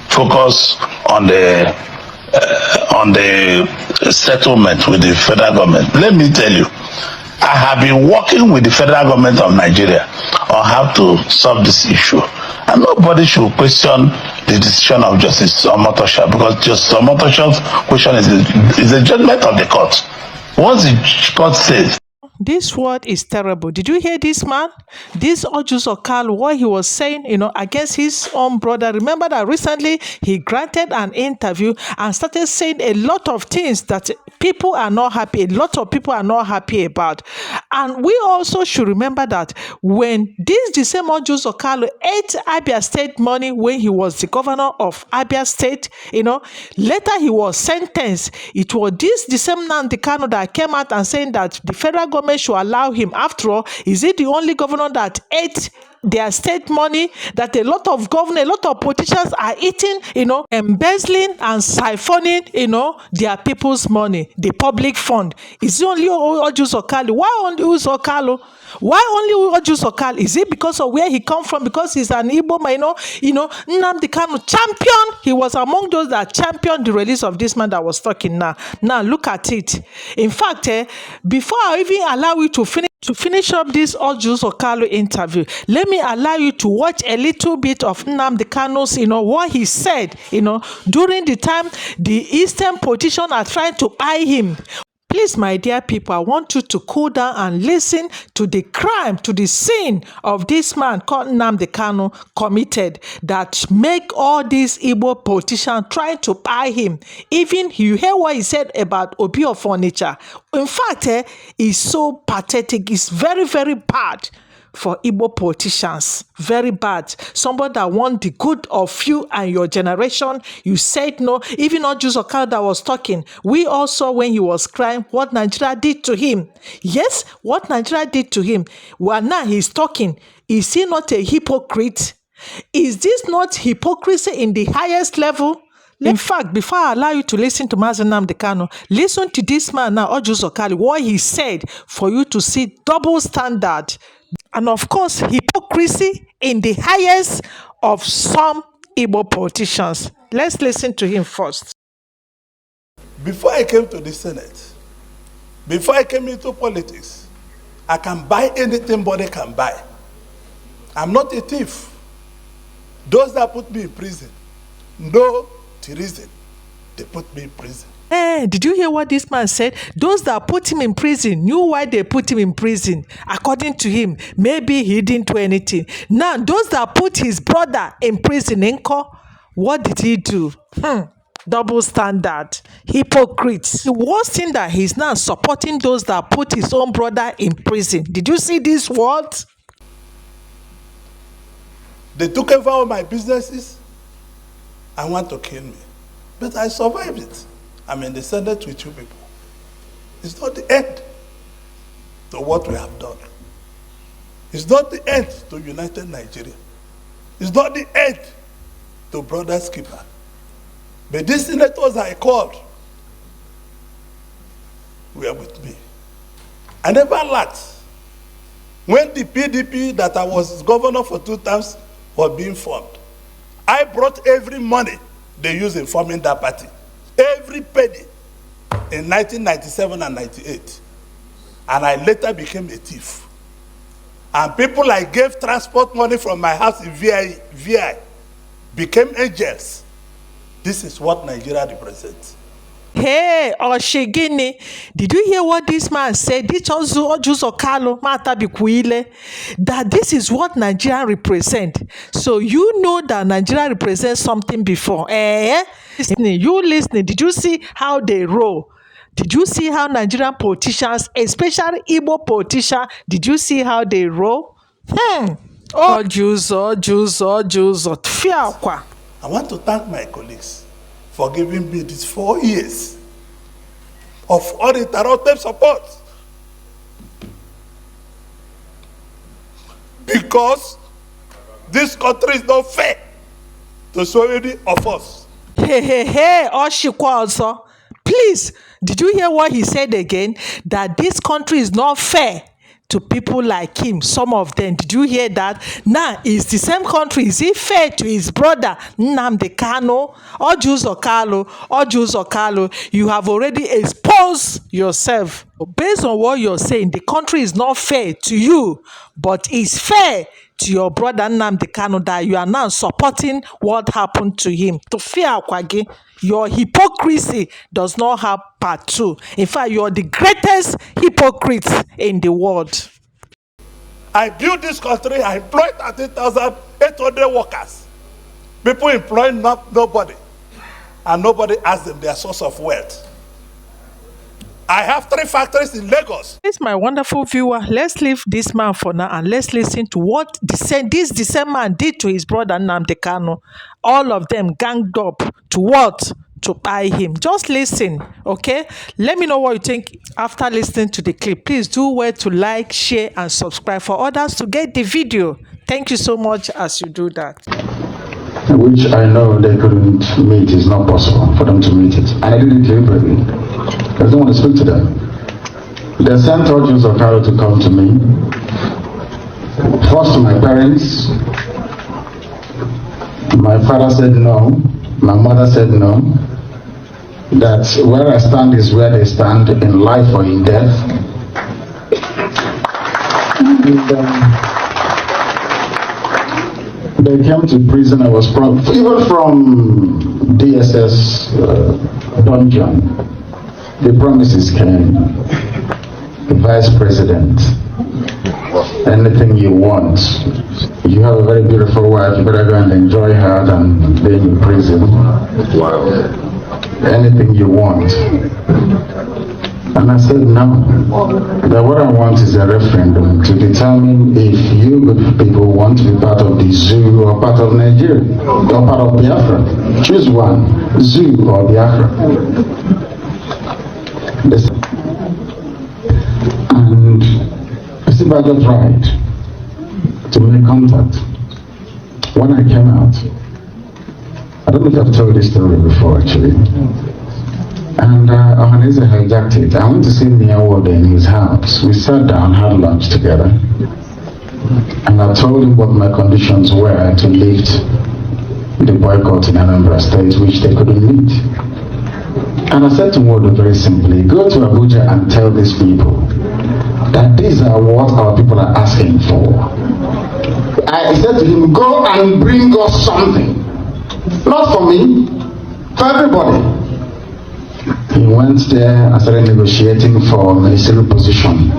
focus on the settlement with the federal government. Let me tell you, I have been working with the federal government of Nigeria on how to solve this issue. And nobody should question the decision of Justice Omotosha, because Justice Omotosha's question is a judgment of the court. Once the court says, this word is terrible. Did you hear this man? This Orji Kalu, what he was saying, against his own brother. Remember that recently he granted an interview and started saying a lot of things that people are not happy. A lot of people are not happy about. And we also should remember that when the same Orji Kalu ate Abia State money when he was the governor of Abia State, later he was sentenced. It was the same Nnamdi Kanu that came out and saying that the federal government should allow him. After all, is it the only governor that ate their state money, that a lot of politicians are eating, embezzling and siphoning, their people's money, the public fund? Is it only Orji Kalu? Why only Orji Kalu? Why only Orji Kalu? Is it because of where he come from? Because he's an Igbo man, Nnamdi Kanu champion. He was among those that championed the release of this man that was talking now. Now look at it. In fact, before I even allow you to finish up this Orji Kalu interview, let me allow you to watch a little bit of Nnamdi Kanu's, what he said, during the time the Eastern politicians are trying to buy him. Please, my dear people, I want you to cool down and listen to the crime, to the sin of this man called Nnamdi Kanu committed that make all these Igbo politicians trying to buy him. Even you hear what he said about Obi of Furniture. In fact, it's so pathetic. It's very, very bad for Igbo politicians. Very bad. Somebody that want the good of you and your generation, you said no. Even Orji Kalu that was talking, we all saw when he was crying what Nigeria did to him. Yes, what Nigeria did to him. Well, now he's talking. Is he not a hypocrite? Is this not hypocrisy in the highest level? In fact, before I allow you to listen to Mazi Nnamdi Kanu, listen to this man now, Orji Kalu, what he said, for you to see double standard. And of course, hypocrisy in the highest of some Igbo politicians. Let's listen to him first. Before I came to the Senate, before I came into politics, I can buy anything body can buy. I'm not a thief. Those that put me in prison know the reason they put me in prison. Did you hear what this man said? Those that put him in prison knew why they put him in prison. According to him, maybe he didn't do anything. Now, those that put his brother in prison, what did he do? Double standard. Hypocrites. The worst thing that he's now supporting those that put his own brother in prison. Did you see this word? They took over all my businesses and want to kill me. But I survived it. I'm in the Senate with you people. It's not the end to what we have done. It's not the end to United Nigeria. It's not the end to Brothers Keeper. But these senators I called were with me. I never lacked. When the PDP that I was governor for 2 terms was being formed, I brought every money they used in forming that party. Every penny in 1997 and 98. And I later became a thief. And people I gave transport money from my house in VI became angels. This is what Nigeria represents. Hey, Oshigini, did you hear what this man said? This Orji Kalu, that this is what Nigeria represents. So you know that Nigeria represents something before. You listening, did you see how they roll? Did you see how Nigerian politicians, especially Igbo politicians, did you see how they roll? Jews. I want to thank my colleagues for giving me these 4 years of uninterrupted support. Because this country is not fair to so many of us. Please, did you hear what he said again? That this country is not fair to people like him, some of them. Did you hear that? Now, it's the same country. Is it fair to his brother, Nnamdi Kanu, or Kalu? You have already exposed yourself. Based on what you're saying, the country is not fair to you, but it's fair to your brother Nnamdi Kanu that you are now supporting what happened to him. To fear Akwagi, your hypocrisy does not have part two. In fact, you are the greatest hypocrite in the world. I built this country, I employed 13,800 workers. People employ nobody. And nobody asked them their source of wealth. I have 3 factories in Lagos. This my wonderful viewer. Let's leave this man for now and let's listen to what this same man did to his brother Nnamdi Kanu. All of them ganged up to what? To buy him. Just listen, okay? Let me know what you think after listening to the clip. Please do well to like, share, and subscribe for others to get the video. Thank you so much as you do that. Which I know they couldn't meet. It's not possible for them to meet it. And I did it deliberately. I don't want to speak to them. They sent Orji kalu to come to me. First to my parents. My father said no. My mother said no. That where I stand is where they stand, in life or in death. And, they came to prison. I was even from DSS dungeon. The promises came. The vice president, anything you want. You have a very beautiful wife, you better go and enjoy her than being in prison. Wow. Anything you want. And I said no. That what I want is a referendum to determine if you good people want to be part of the zoo or part of Nigeria or part of Biafra. Choose one, zoo or Biafra. And I see by the right to make contact. When I came out, I don't know if I've told this story before actually. And Ohaneze hijacked it. I went to see Nnamdi in his house. We sat down, had lunch together. And I told him what my conditions were to lift the boycott in Anambra State, which they couldn't meet. And I said to Nwodo very simply, go to Abuja and tell these people that these are what our people are asking for. I said to him, go and bring us something. Not for me, for everybody. He went there and started negotiating for a ministerial position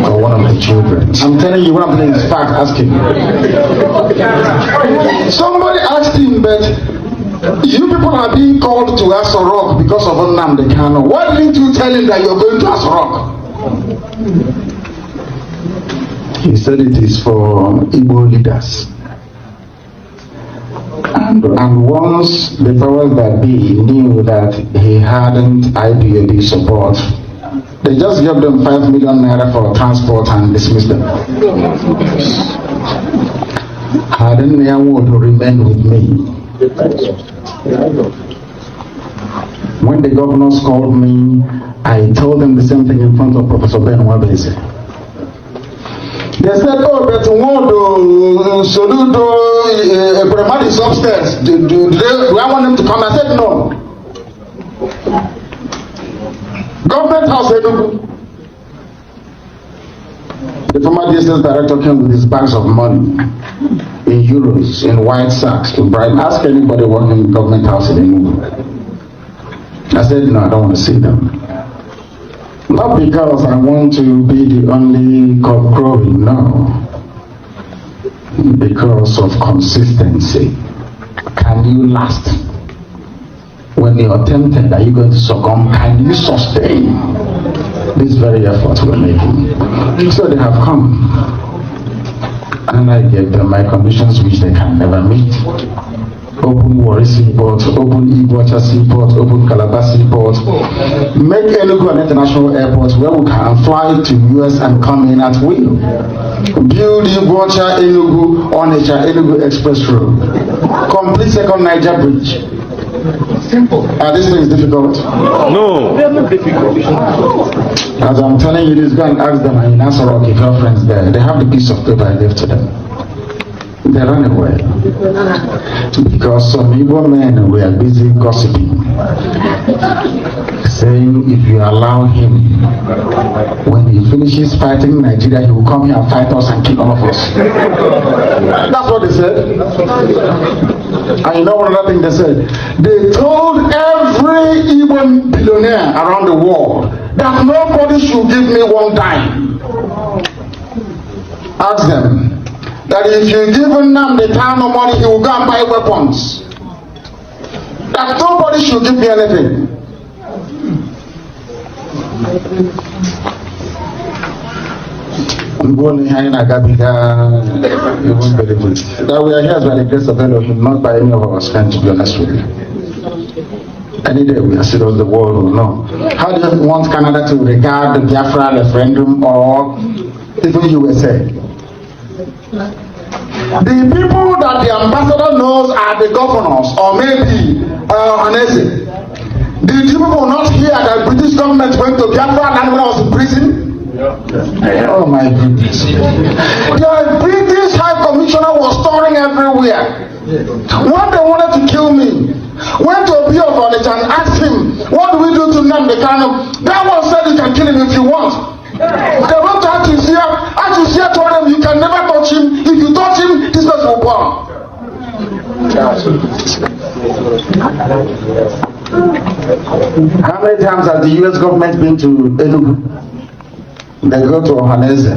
for one of the children. I'm telling you, one of them is fact, ask him. Somebody asked him, but you people are being called to Aso Rock because of Nnamdi Kanu. Why didn't you tell him that you're going to Aso Rock? He said it is for Igbo leaders. And once the powers that be knew that he hadn't IPOB support, they just gave them 5 million naira for transport and dismissed them. Hadn't Nnamdi remained with me. When the governors called me, I told them the same thing in front of Professor Ben Wabese. They said, oh, but Nwodo, Soludo, Brahman is upstairs. Do I want them to come? I said, no. Government House, Enugu. The former DSS director came with his bags of money in euros, in white sacks to bribe. Ask anybody working in Government House in Enugu. I said, no, I don't want to see them. Not because I want to be the only cock crowing, no. Because of consistency. Can you last? When you're tempted, are you going to succumb? Can you sustain this very effort we're making? So they have come. And I gave them my conditions which they can never meet. Open Warri Seaport, open Iguacha Seaport, open Calabar Seaport. Make Enugu an international airport where we can fly to US and come in at will. Build Iguacha Enugu Onitsha Enugu Express Road. Complete second Niger Bridge. Simple. This thing is difficult. No. As I'm telling you this, go and ask them in Asarok if your friends there. They have the piece of paper I gave to them. They ran away because some evil men were busy gossiping, saying if you allow him, when he finishes fighting Nigeria, he will come here and fight us and kill all of us. That's what they said. And you know what another thing they said? They told every even billionaire around the world that nobody should give me one dime. Ask them that if you give Nnamdi Kanu money, he will go and buy weapons. That nobody should give me anything. I'm going here in Agabiga, even very good. That we are here by the grace of Elohim, not by any of our strength, to be honest with you. Any day we are serious, the world will know. How do you want Canada to regard the Biafra referendum or even USA? The people that the ambassador knows are the governors or maybe Hanese. Did you people not hear that British government went to Biafra and when I was in prison? Yeah. Oh my goodness. The British High Commissioner was touring everywhere. When they wanted to kill me, went to Obi of Onitsha and asked him, what do we do to Nnamdi Kanu? That one said you can kill him if you want. They went to Atusia told them you can never touch him. If you touch him, this person will burn. How many times has the US government been to Enugu? They go to Ohaneze.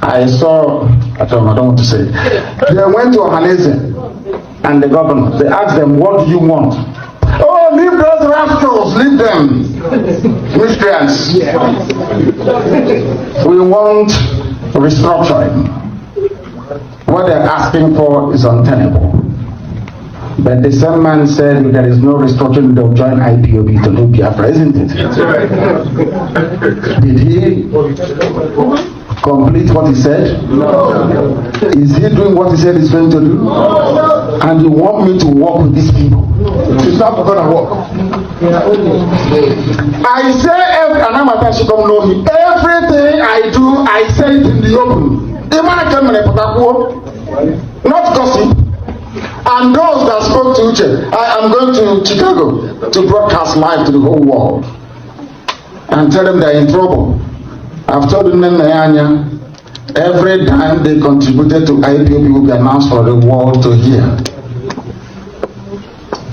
I don't want to say it. They went to Ohaneze and the governor, they asked them, what do you want? Oh, leave those rascals, leave them. Miscreants. We want restructuring. What they're asking for is untenable. But the same man said if there is no restructuring, they'll join IPOB to do Biafra, isn't it? Did he complete what he said? No. Is he doing what he said he's going to do? No. And you want me to work with these people? It's not going to work. I say, and I'm a should come know him. Everything I do, I say it in the open. Not gossip. And those that spoke to Uche, I am going to Chicago to broadcast live to the whole world and tell them they're in trouble. I've told them every time they contributed to IPOB will be announced for the world to hear.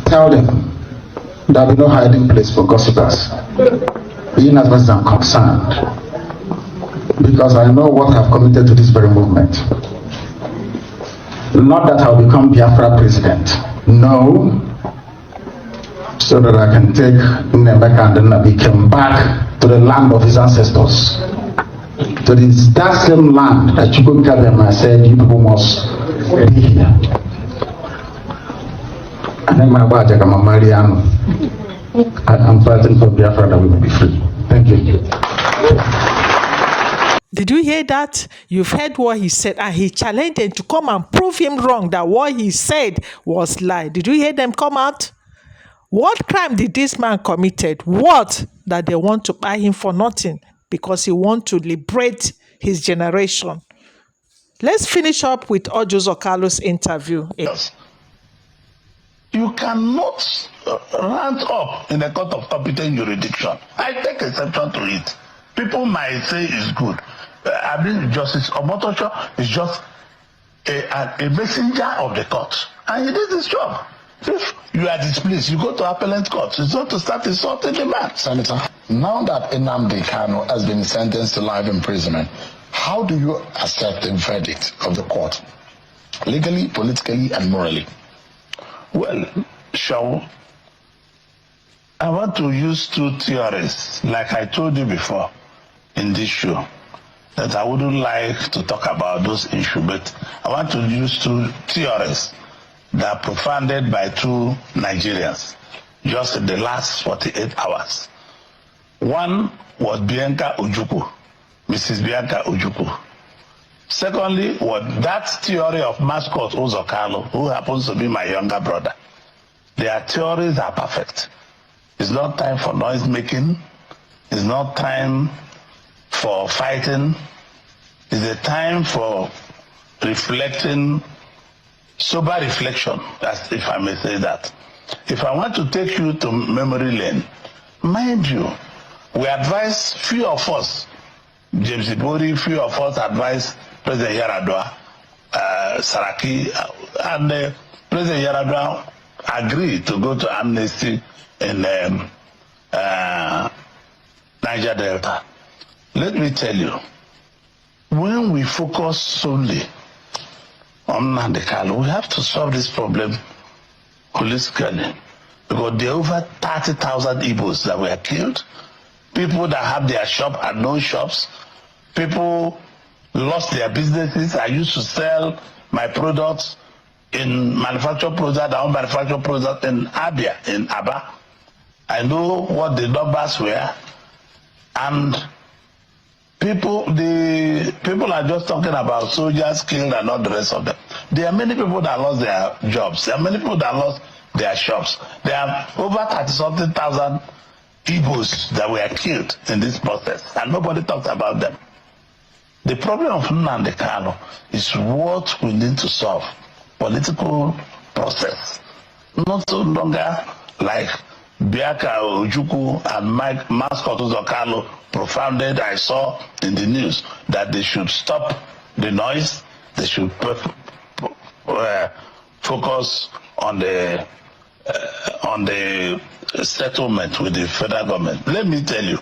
Tell them there will be no hiding place for gossipers, being as much as I'm concerned, because I know what I've committed to this very movement. Not that I'll become Biafra president. No. So that I can take Nnamdi and Nnamdi came back to the land of his ancestors. To that same land that Chukwu Kabema said you people must be here. And then my wife, Mariano, I'm fighting for Biafra that we will be free. Thank you. Did you hear that? You've heard what he said, and he challenged them to come and prove him wrong, that what he said was lie. Did you hear them come out? What crime did this man committed? What? That they want to buy him for nothing because he wants to liberate his generation. Let's finish up with Orji Kalu's interview. Yes. You cannot rant up in a court of competent jurisdiction. I take exception to it. People might say it's good. I mean, Justice Omotosho is just a messenger of the court. And he did his job. If you are displeased, you go to appellate court. It's not to start insulting the man. Senator, now that Nnamdi Kanu has been sentenced to life imprisonment, how do you accept the verdict of the court? Legally, politically, and morally? Well, I want to use two theories, like I told you before in this show, that I wouldn't like to talk about those issues, but I want to use two theories that are profounded by two Nigerians just in the last 48 hours. One was Bianca Ojukwu, Mrs. Bianca Ojukwu. Secondly, was that theory of mascot Orji Kalu, who happens to be my younger brother. Their theories are perfect. It's not time for noise making. It's not time for fighting. It's a time for reflecting, sober reflection, as if I may say that. If I want to take you to memory lane, mind you, we advise few of us, James Ibori, few of us advise President Yaradua, Saraki, and President Yaradua agreed to go to amnesty in Niger Delta. Let me tell you, when we focus solely on Nnamdi Kanu, we have to solve this problem holistically, because there are over 30,000 Igbos that were killed, people that have their shop and no shops, people lost their businesses. I used to sell my products in manufactured products, our own manufactured products in Abia, in Aba. I know what the numbers were, and the people are just talking about soldiers killed and not the rest of them. There are many people that lost their jobs. There are many people that lost their shops. There are over 30-something thousand Igbos that were killed in this process, and nobody talks about them. The problem of Nnamdi Kanu is what we need to solve. Political process. Not so longer like Biaka Ojukwu and Mascot Uzokalo propounded, I saw in the news, that they should stop the noise, they should focus on the settlement with the federal government. Let me tell you,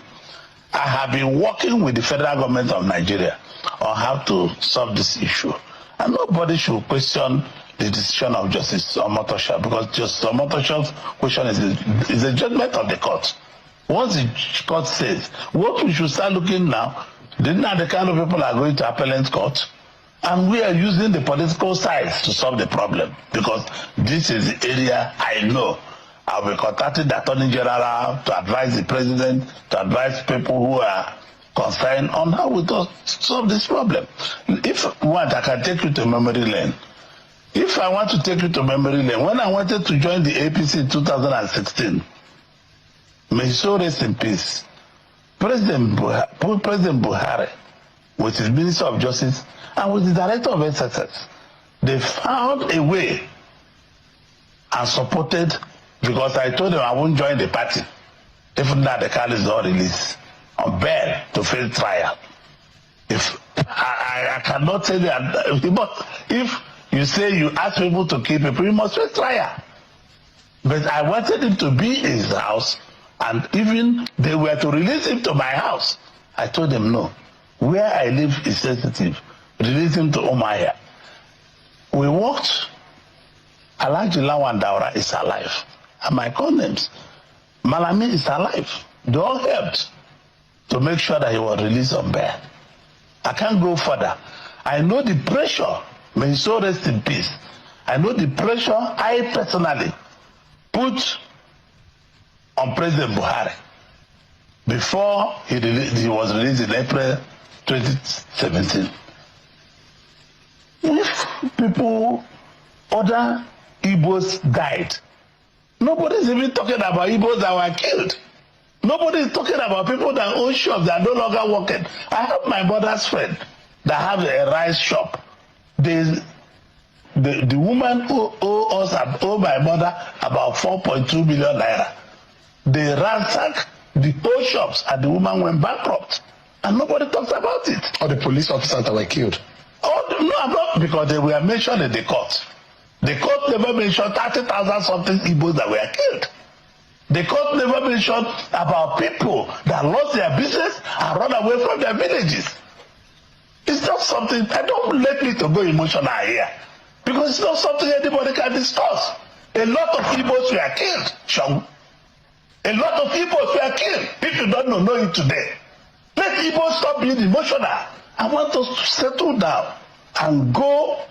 I have been working with the federal government of Nigeria on how to solve this issue, and nobody should question the decision of Justice Omotosha, because Justice Omotosha's question is a judgment of the court. Once the court says, what we should start looking now, the kind of people are going to appellate court, and we are using the political sides to solve the problem, because this is the area I know. I'll be contacting the Attorney General to advise the President, to advise people who are concerned on how we solve this problem. If you want, I can take you to memory lane. If I want to take you to memory lane, when I wanted to join the APC in 2016, may he so rest in peace, President Buhari, with his Minister of Justice and with the Director of SSS, they found a way and supported, because I told them I won't join the party if Nnamdi Kanu is not released on bail to face trial. If I cannot say that, but if you say you ask people to keep people, you must face trial. But I wanted him to be in his house, and even they were to release him to my house. I told them no. Where I live is sensitive. Release him to Omaya. We walked. Alhaji Lawan Daura is alive. And my co-names, Malami is alive. They all helped to make sure that he was released on bail. I can't go further. I know the pressure. May he so rest in peace. I know the pressure I personally put on President Buhari before he was released in April 2017. If people, other Igbos died, nobody's even talking about Igbos that were killed. Nobody is talking about people that own shops that are no longer working. I have my mother's friend that have a rice shop. The woman who owe my mother about 4.2 million naira. They ransacked the whole shops and the woman went bankrupt. And nobody talks about it. Or the police officers that were killed. Oh, no, I'm not, because they were mentioned in the court. The court never mentioned 30,000 something Igbos that were killed. The court never mentioned about people that lost their business and run away from their villages. It's not something, I don't let me to go emotional here, because it's not something anybody can discuss. A lot of Igbos were killed, Sean. A lot of Igbos were killed. If you don't know it today. Let Igbos stop being emotional. I want us to settle down and go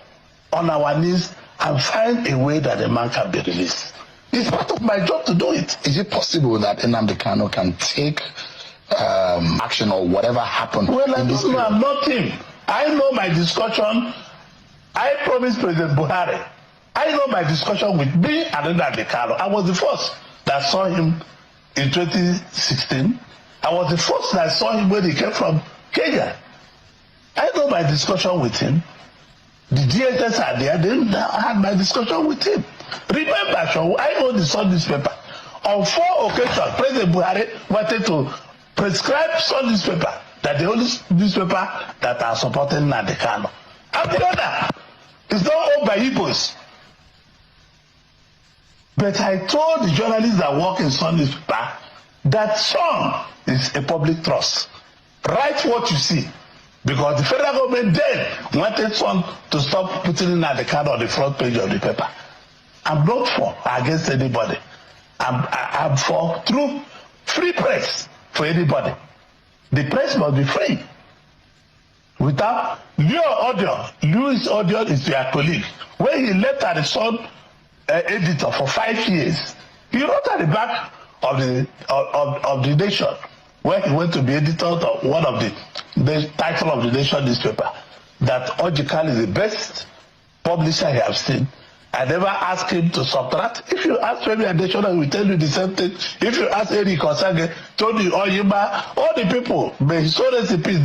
on our knees and find a way that the man can be released. It's part of my job to do it. Is it possible that Nnamdi Kanu can take action or whatever happened? Well, I don't know. I'm not him. I know my discussion. I promised President Buhari I know my discussion with me and Nnamdi Kanu. I was the first that saw him in 2016. I was the first that saw him when he came from Kenya. I know my discussion with him. The DSS are there. They had my discussion with him. Remember, I own the Sun newspaper. On 4 occasions, President Buhari wanted to prescribe Sun newspaper, that the only newspaper that are supporting Nnamdi Kanu. I'm the other. It's not owned by Igbos. But I told the journalists that work in Sun newspaper that Sun is a public trust. Write what you see. Because the federal government then wanted Sun to stop putting Nnamdi Kanu on the front page of the paper. I'm not for against anybody. I'm for true free press for anybody. The press must be free. Without Louis Audio is your colleague. When he left at the Sun editor for 5 years, he wrote at the back of the Nation, where he went to be editor of one of the title of the Nation newspaper, that Orji is the best publisher I have seen. I never asked him to subtract. If you ask Femi Adesina, he will tell you the same thing. If you ask Eric Osage, Tony Oyima, all the people, but his own recipes,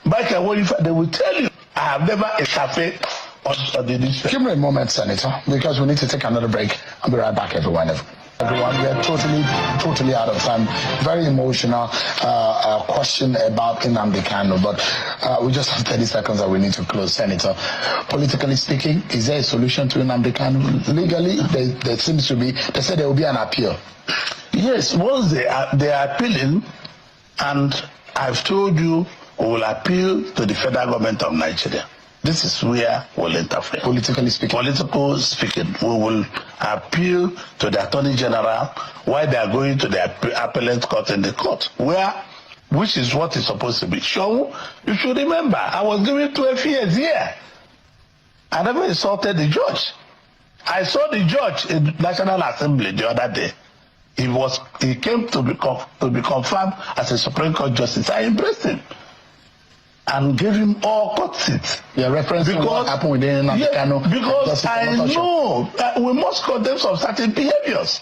Michael, they will tell you. I have never a cafe on the newspaper. Give me a moment, Senator, because we need to take another break. I'll be right back, everyone. Everyone, we are totally out of time. Very emotional question about Nnamdi Kanu, but we just have 30 seconds that we need to close. Senator, politically speaking, is there a solution to Nnamdi Kanu? Legally, there seems to be. They said there will be an appeal. Yes, once they are appealing, and I've told you we will appeal to the federal government of Nigeria. This is where we'll interfere. Politically speaking. Politically speaking, we will appeal to the Attorney General while they are going to the appellate court in the court, which is what is supposed to be. So you should remember, I was given 12 years here. I never insulted the judge. I saw the judge in National Assembly the other day. He came to be confirmed as a Supreme Court justice. I embraced him and gave him all court seats. You're referencing what happened with Nnamdi Kanu. Because I know we must condemn some certain behaviors.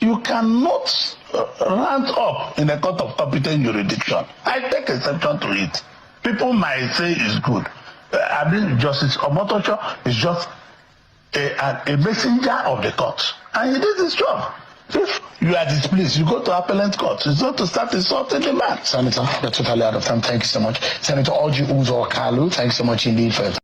You cannot rant up in a court of competent jurisdiction. I take exception to it. People might say it's good. I mean, Justice Omotocho is just a messenger of the court. And he did his job. If you are displeased, you go to appellate court. It's not to start insulting the man. Senator, we're totally out of time. Thank you so much. Senator Orji Kalu, thanks so much indeed for